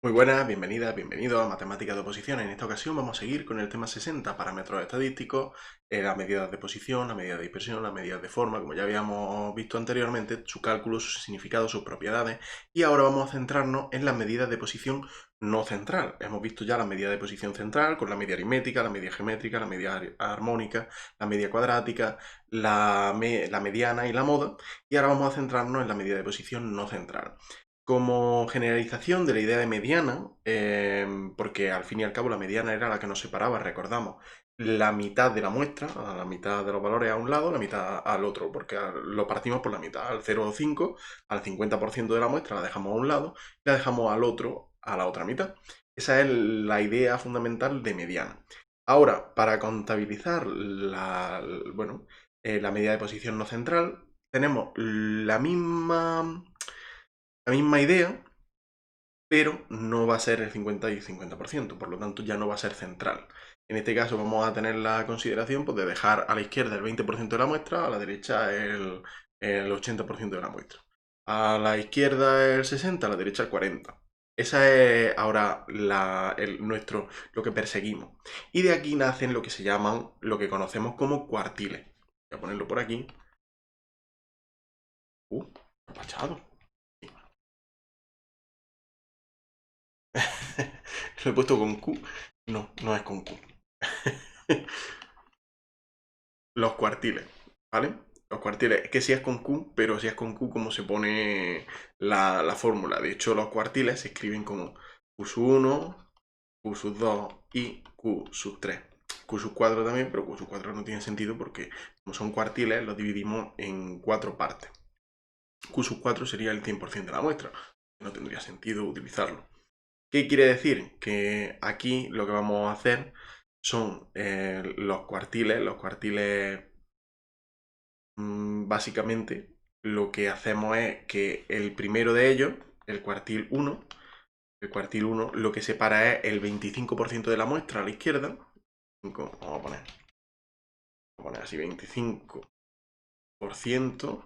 Muy buenas, bienvenidas, bienvenidos a Matemáticas de Oposición. En esta ocasión vamos a seguir con el tema 60, parámetros estadísticos, las medidas de posición, las medidas de dispersión, las medidas de forma, como ya habíamos visto anteriormente, su cálculo, su significado, sus propiedades, y ahora vamos a centrarnos en las medidas de posición no central. Hemos visto ya las medidas de posición central con la media aritmética, la media geométrica, la media armónica, la media cuadrática, la mediana y la moda, y ahora vamos a centrarnos en la medida de posición no central. Como generalización de la idea de mediana, porque al fin y al cabo la mediana era la que nos separaba, recordamos, la mitad de la muestra, a la mitad de los valores a un lado, la mitad al otro, porque lo partimos por la mitad, al 0,5, al 50% de la muestra la dejamos a un lado y la dejamos al otro a la otra mitad. Esa es la idea fundamental de mediana. Ahora, para contabilizar la medida de posición no central, tenemos la misma idea, pero no va a ser el 50 y 50%, por lo tanto ya no va a ser central. En este caso vamos a tener la consideración pues, de dejar a la izquierda el 20% de la muestra, a la derecha el 80% de la muestra. A la izquierda el 60%, a la derecha el 40%. Esa es ahora lo que perseguimos. Y de aquí nacen lo que se llaman, lo que conocemos como cuartiles. Voy a ponerlo por aquí. Apachado. Lo he puesto con Q. No, no es con Q. Los cuartiles, ¿vale? Los cuartiles, es que si es con Q, pero si es con Q como se pone la fórmula. De hecho, los cuartiles se escriben como Q sub 1, Q sub 2 y Q sub 3. Q sub 4 también, pero Q sub 4 no tiene sentido porque como son cuartiles, los dividimos en 4 partes. Q sub 4 sería el 100% de la muestra. No tendría sentido utilizarlo. ¿Qué quiere decir? Que aquí lo que vamos a hacer son los cuartiles. Los cuartiles, básicamente, lo que hacemos es que el primero de ellos, el cuartil 1, lo que separa es el 25% de la muestra a la izquierda. Vamos a poner así, 25%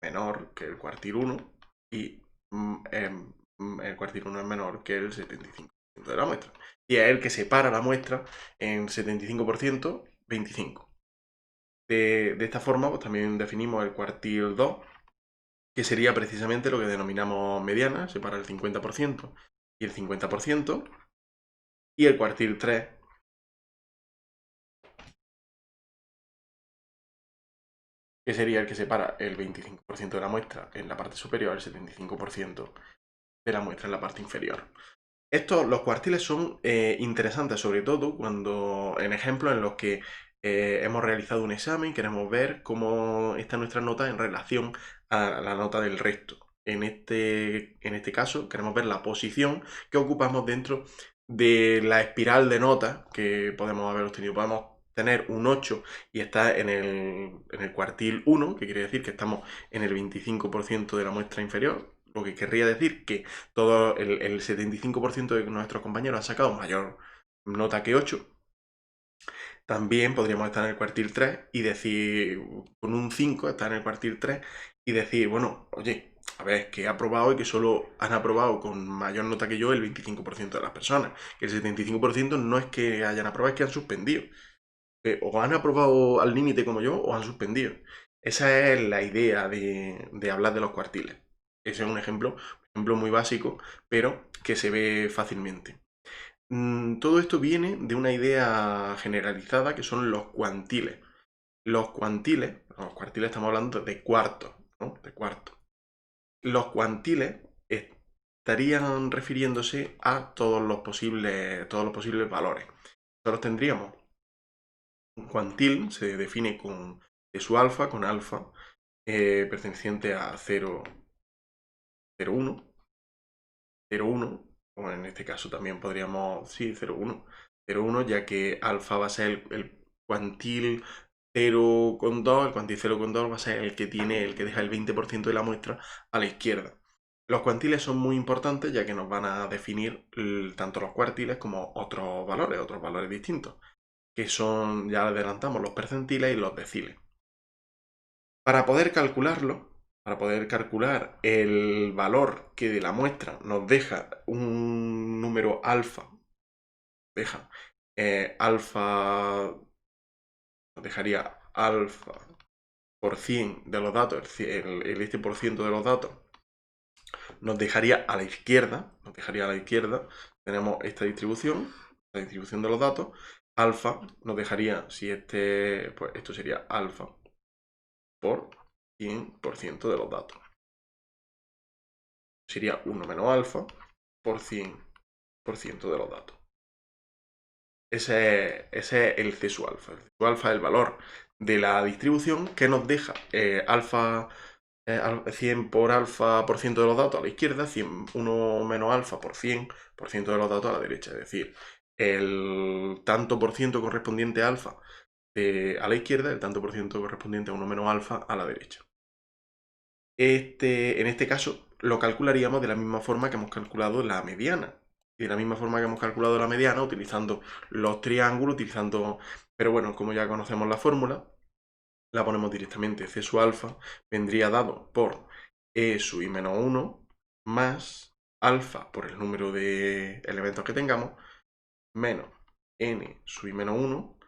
menor que el cuartil 1 y el cuartil 1 es menor que el 75% de la muestra. Y es el que separa la muestra en 75%, 25%. De esta forma, pues también definimos el cuartil 2, que sería precisamente lo que denominamos mediana, separa el 50% y el 50%. Y el cuartil 3, que sería el que separa el 25% de la muestra en la parte superior, el 75% de la muestra en la parte inferior. Los cuartiles son interesantes, sobre todo cuando en ejemplos en los que hemos realizado un examen y queremos ver cómo está nuestra nota en relación a la nota del resto. En este caso, queremos ver la posición que ocupamos dentro de la espiral de notas que podemos haber obtenido. Podemos tener un 8 y estar en el cuartil 1, que quiere decir que estamos en el 25% de la muestra inferior, lo que querría decir que todo el 75% de nuestros compañeros han sacado mayor nota que 8. También podríamos estar en el cuartil 3 y decir, con un 5, estar en el cuartil 3 y decir, bueno, oye, a ver, que he aprobado y que solo han aprobado con mayor nota que yo el 25% de las personas. Que el 75% no es que hayan aprobado, es que han suspendido. O han aprobado al límite como yo o han suspendido. Esa es la idea de hablar de los cuartiles. Ese es un ejemplo muy básico, pero que se ve fácilmente. Todo esto viene de una idea generalizada que son los cuantiles. Los cuartiles estamos hablando de cuartos, ¿no? De cuartos. Los cuantiles estarían refiriéndose a todos los posibles valores. Nosotros tendríamos un cuantil, se define de su alfa, con alfa perteneciente a 0, 0, 1, 0, 1, o en este caso también podríamos, sí, 0, 1, 0, 1, ya que alfa va a ser el cuantil 0,2, el cuantil 0,2 va a ser el que deja el 20% de la muestra a la izquierda. Los cuantiles son muy importantes ya que nos van a definir tanto los cuartiles como otros valores distintos, que son, ya adelantamos, los percentiles y los deciles. Para poder calcularlo, para poder calcular el valor que de la muestra nos deja un número alfa, nos dejaría alfa por 100 de los datos, el este por ciento de los datos, nos dejaría a la izquierda, tenemos esta distribución, la distribución de los datos. Alfa nos dejaría, pues esto sería alfa por 100% de los datos. Sería 1 menos alfa por 100% de los datos. Ese es el C sub alfa. El C sub alfa es el valor de la distribución que nos deja alfa 100 por alfa por ciento de los datos a la izquierda, 1 menos alfa por 100% de los datos a la derecha. Es decir, el tanto por ciento correspondiente a alfa a la izquierda, el tanto por ciento correspondiente a 1 menos alfa a la derecha. En este caso lo calcularíamos de la misma forma que hemos calculado la mediana. Y de la misma forma que hemos calculado la mediana, utilizando los triángulos, Pero bueno, como ya conocemos la fórmula, la ponemos directamente. C sub alfa vendría dado por E sub i menos 1 más alfa por el número de elementos que tengamos, menos n sub i menos 1,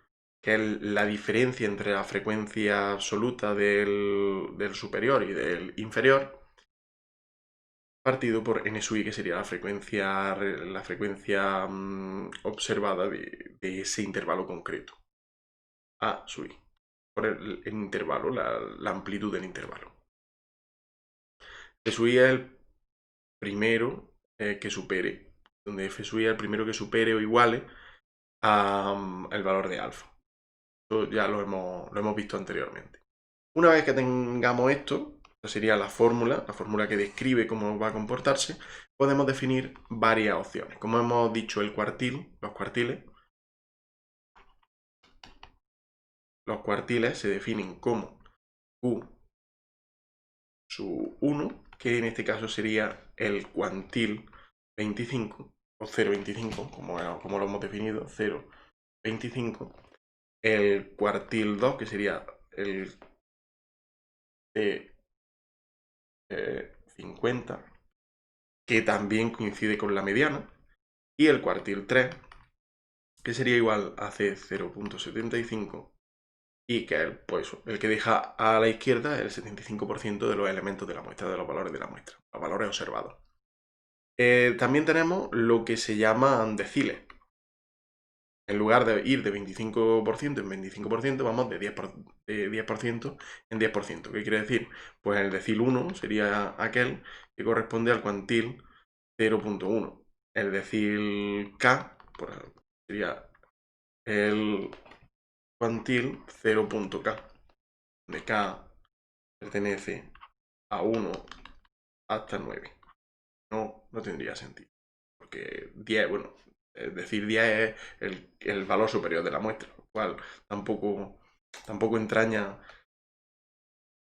que es la diferencia entre la frecuencia absoluta del superior y del inferior, partido por n sub i, que sería la frecuencia observada de ese intervalo concreto. A sub i, por el intervalo, la amplitud del intervalo. F sub i es el primero que supere, donde F sub i es el primero que supere o iguale al valor de alfa. Esto ya lo hemos visto anteriormente. Una vez que tengamos esto, sería la fórmula que describe cómo va a comportarse, podemos definir varias opciones. Como hemos dicho, los cuartiles se definen como Q sub 1, que en este caso sería el cuantil 25, o 0,25, como lo hemos definido, 0,25. El cuartil 2, que sería el 50, que también coincide con la mediana, y el cuartil 3, que sería igual a C 0,75, y que es pues, el que deja a la izquierda el 75% de los elementos de la muestra, de los valores de la muestra, los valores observados. También tenemos lo que se llaman deciles. En lugar de ir de 25% en 25%, vamos de 10% en 10%. ¿Qué quiere decir? Pues el decil 1 sería aquel que corresponde al cuantil 0,1. El decil K sería el cuantil 0,K, donde K pertenece a 1 hasta 9. No tendría sentido, porque 10, bueno, es decir, 10 es el valor superior de la muestra, lo cual tampoco entraña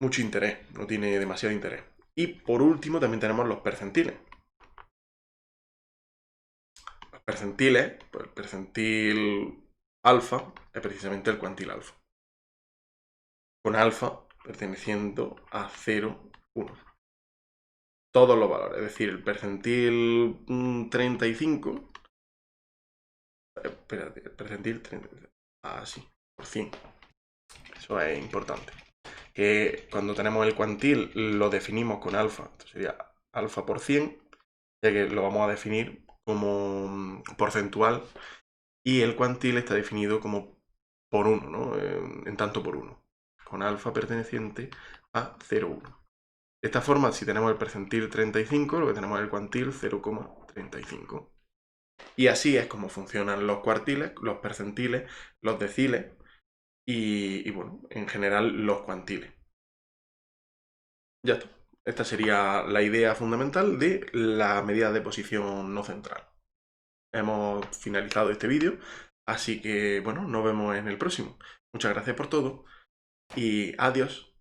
mucho interés, no tiene demasiado interés. Y por último también tenemos los percentiles. Los percentiles, pues el percentil alfa es precisamente el cuantil alfa, con alfa perteneciendo a 0, 1. Todos los valores, es decir, el percentil 35, espérate, el percentil 30, así, por 100. Eso es importante. Que cuando tenemos el cuantil lo definimos con alfa, esto sería alfa por 100, ya que lo vamos a definir como porcentual, y el cuantil está definido como por 1, ¿no? En tanto por 1, con alfa perteneciente a 0,1. De esta forma, si tenemos el percentil 35, lo que tenemos es el cuantil 0,35. Y así es como funcionan los cuartiles, los percentiles, los deciles y bueno, en general los cuantiles. Ya está. Esta sería la idea fundamental de la medida de posición no central. Hemos finalizado este vídeo, así que bueno, nos vemos en el próximo. Muchas gracias por todo y adiós.